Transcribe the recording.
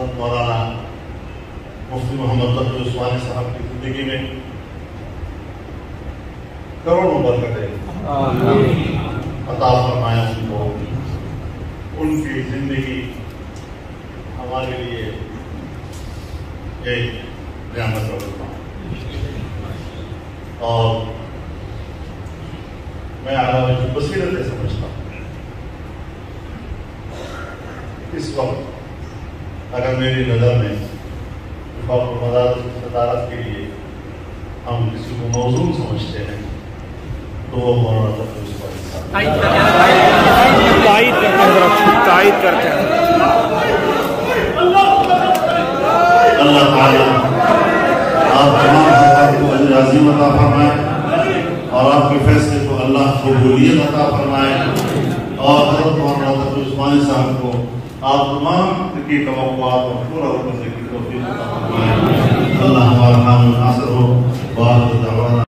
حضرت مولانا مفتی محمد تقی عثمانی صاحب کی زندگی میں کروڑوں برکتیں عطا فرمائے ان کو، ان کی زندگی ہمارے لیے ایک نعمت کا برتن، اور میں علامہ کی بصیرت سمجھتا ہوں اس وقت اگر میری نظر میں وفاق المدارس کی صدارت کے لیے ہم کسی کو موزون سمجھتے ہیں تو وہ مولانا تقی عثمانی صاحب تائید کرتے ہیں۔ اللہ تعالیٰ آپ تمام حضرات کو اجر عظیم عطا فرمائے، اور آپ کے فیصلے کو اللہ قبولیت عطا فرمائے، اور حضرت مولانا تقی عثمانی صاحب کو آپ تمام کی توقعات اور پورا کرنے کی توفیق عطا فرمائے۔ اللہ ہمارا نام ناصر ہو،